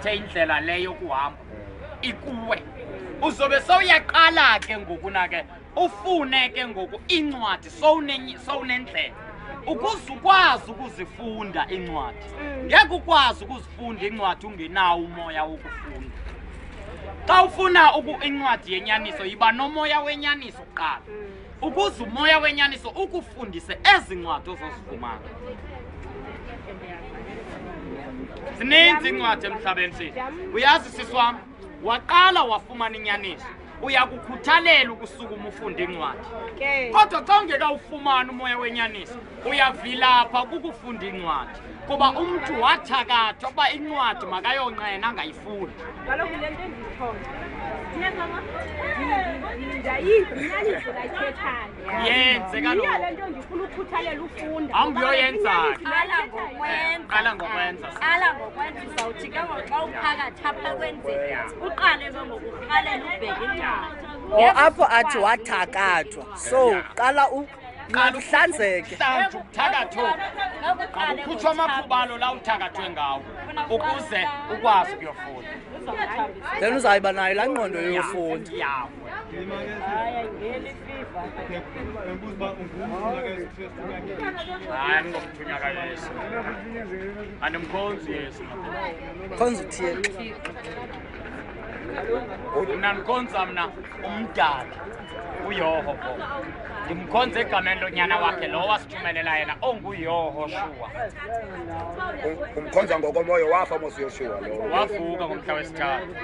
uthathe indlela leyo kuhamba ikuwe uzobe sowuyaqala ke ngokuna ke ufune ke ngoku incwadi sowunendlela ukuze ukwazi ukuzifunda incwadi ngeke ukwazi ukuzifunda incwadi ungenawo umoya wokufunda xa ufuna incwadi yenyaniso yiba nomoya wenyaniso kuqala ukuze umoya wenyaniso ukufundise ezi ncwadi ozozifumana zininzi incwadi emhlabeni sethu uyazi sisi wam waqala wafumana inyaniso uyakukhuthalela ukusukuma ufunda incwadi kodwa xa ungekawufumana umoya wenyaniso uyavilapha kukufunda incwadi kuba umntu wathakathwa ukuba incwadi makayonqena angayifuni kaloku le nto endiyikhona yenze kaloku le nto ndifuna ukhuthalela ufunda ambuyoyenzayo qala ngokwenza uzawuthi ke xa uphakathi apha kwenzeka uqale ke ngokuqalela ubheke incwadi apho athi wathakathwa so qala uhlanzeke ukuthakathwa akukhutshwa amaphubalo la uthakathwe ngawo ukuze ukwazi ukuyofunda then uzayiba nayo laa ngqondo yofunda hayi ngomthunya kayesu andimkhonzi yesu khonza uthixo mna ndikhonza mna umdala uYehova ndimkhonza egameni lonyana wakhe lo wasithumelela yena onguYehoshua umkhonza ngokomoya wafa mos uYoshua lo wavuka ngomhla wesithathu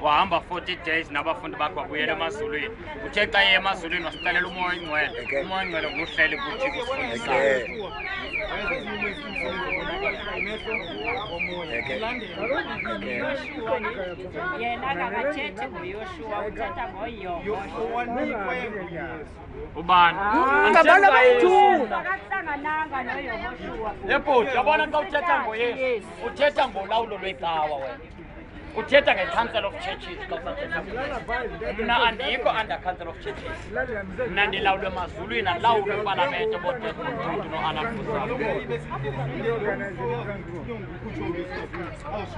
wahamba 40 days nabafundi bakhe wabuyela emazulwini uthe xa ye emazulwini wasicalela umoya oyingcwele umoya oyingcwele nguhleli kuthi kusifundisayo yena akathethi ngoYoshua uthetha ngoYehoshua ubani ngabana bethu akahlangananga noYehoshua lebhodi yabona xa uthetha ngoyesu uthetha ngolawulo lwecawa wena uthetha nge-council of churches xa usathetha mna andikho under council of churches mna ndilawulwe emazulwini andilawulwe epalamente bodesmondtutu no-alafusalo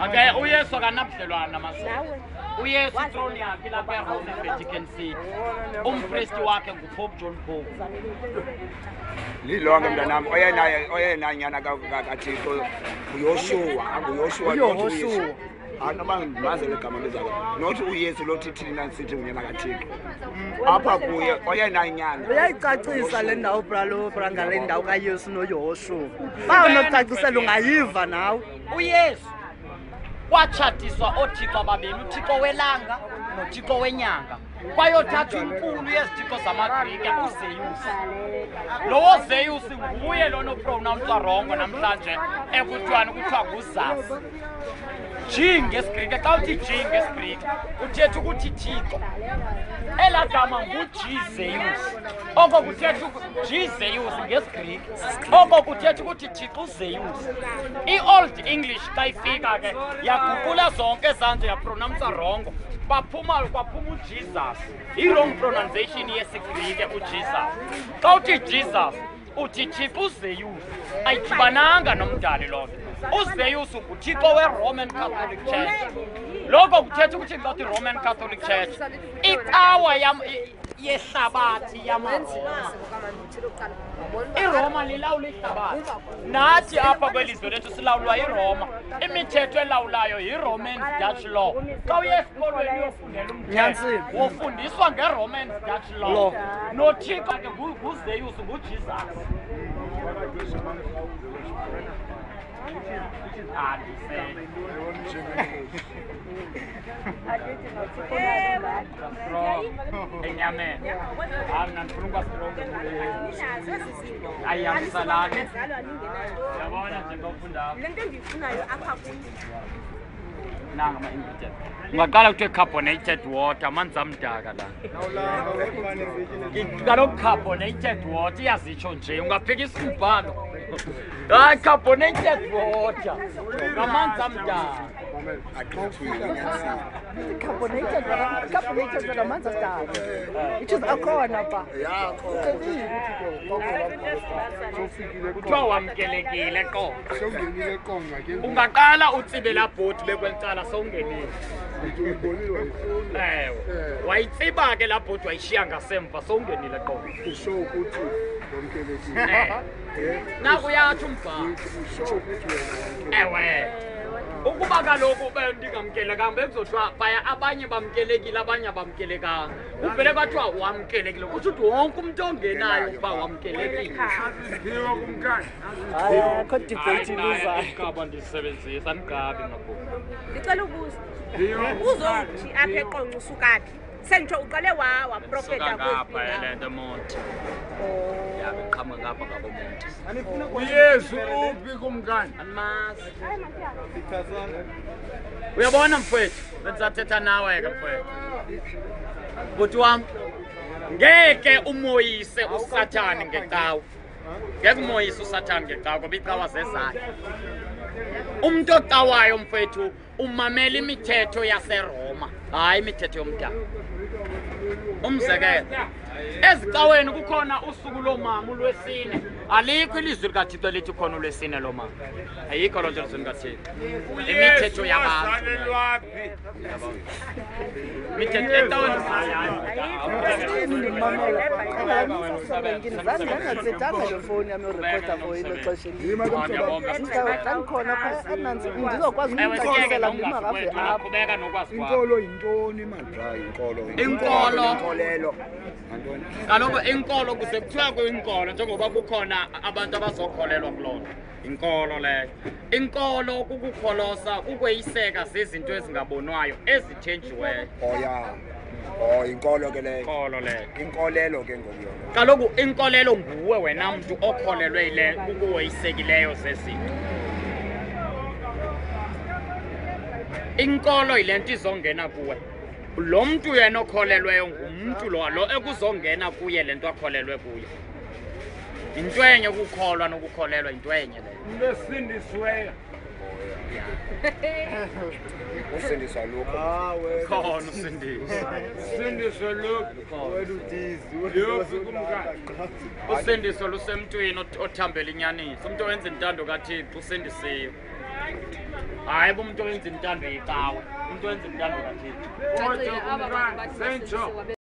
okay uyesu akanabudlelwane namazulu uyesu itroni yakhe ilapha erome eVatican City umpristi wakhe nguPope John Paul lilonke mntanam oyena nyana kaThixo uYoshua anoba ngimazele igama lezakhe nothi uYesu lothi thina sithi unyana kaThixo apha kuye oyena nyana uyayicacisa le ndawo bra ngale ndawo kaYesu noYehoshua ba unocacisela ungayiva nawe uYesu kwatshatiswa oothixo ababini uthixo welanga nothixo wenyanga kwayothathwa inkulu yezithixo zamaGrike uZeyusi lowo Zeyusi nguye lonopronounswa rongo namhlanje ekuthiwani kuthiwa nguzasi G ngesiGrike xa uthi G ngesiGrike uthetha ukuthi thixo elaa gama nguJezeus oko kuthetha Jezeus ngesiGrike oko kuthetha ukuthi thixo uZeyusi i-Old English xa ifika ke yaguqula zonke ezanzo yapronounsa rongo kwaphuma uJesus i-wrong pronunciation yesiGrike uJesus xa uthi Jesus uthi thixo uZeyusi ayidibananga nomdali loo nto uZeyus nguthixo we-Roman Catholic Church loko kuthetha ukuthi xa uthi Roman Catholic Church icawa yehlabathi yamaroma iRoma lilawula ihlabathi nathi apha kwelizwe lethu silawulwa iRoma imithetho elawulayo yiRoman Dutch law xa uye esikolweni uyofundela umthetho wofundiswa ngeRoman Dutch law nothixo ke nguZeyus nguJesus enyameni mna ndifuna ukwasirongo ayihambisalani yabona njengofundapho le nto endiyifunayo apha kuyo nanga ama-ingredient ungaqala kuthiwe carbonated water amanzi amdaka la kaloku carbonated water iyazitsho nje ungaphika isibhalo hayi carbonated water ngamanzi amdaka carbonated wena amanzi asidala which is akhona pha kuthiwa wamkelekile qo ungaqala utsibe laa bhoti bekwelitsala sowungenile ewe wayitsiba ke laa bhoti wayishiya ngasemva sowungenile qo naku uyatsho umbhalo ewe ukuba kaloku ndingamkelekanga bekuzothiwa phaya abanye bamkelekile abanye abamkelekanga uvele kwathiwa wamkelekile kutsho uthi wonke umntu ongenayo ukuba wamkelekile akho debate iluzayo igaba ndisebenzisa andigabi ngakubo ndicela ukuza uzothi apha eqonco usukaphi senditsho uqale waprofeta ngapha elento monti yabeqhamuka ngapha ngabomonti uyesu uphi kumkani andimazi uyabona mfowethu bendizathetha nawe ke mfowethu bhuti wam ngeke umoyise usathane ngecawa ngeke umoyise usathane ngecawa ngoba icawa zezayo umntu ocawayo mfowethu umamela imithetho yaseRoma hayi imithetho yomdala umzekelo ezicaweni kukhona usuku lomama ulwesine alikho ilizwi likaThixo lithi khona ulwesine lomama ayikho loo nto elizwini kaThixo imithetho yabantu imithetho ecaweni ndingathethanga le fowuni yam yorekhoda for ilo xesha ndikhona pha ndizokwazi umcacisela ndimakave apha qhubeka nokwazi kwakho inkolo yintoni madra inkolelo kaloku inkolo kuze kuthiwa kuyinkolo njengoba kukhona abantu abazokholelwa kuloo nto inkolo leyo inkolo kukukholosa kukweyiseka zizinto ezingabonwayo ezithenjiweyo inkolo ke leyo inkolo leyo inkolelo ke ngokuyona kaloku inkolelo nguwe wena mntu okholelwe yile kukuwoyisekileyo zezinto inkolo yile nto izongena kuwe lo mntu yena okholelweyo ngumntu lo ekuzongena kuye le nto akholelwe kuyo into enye ukukholwa nokukholelwa into enye leyo into esindisiweyo usindiswa lokho khona usindiswa usindiswa lokho usindiso lusemntwini othambela inyaniso umuntu owenza intando kaThixo usindisiwe hayi umuntu owenza intando yicawa umuntu owenza intando kaThixo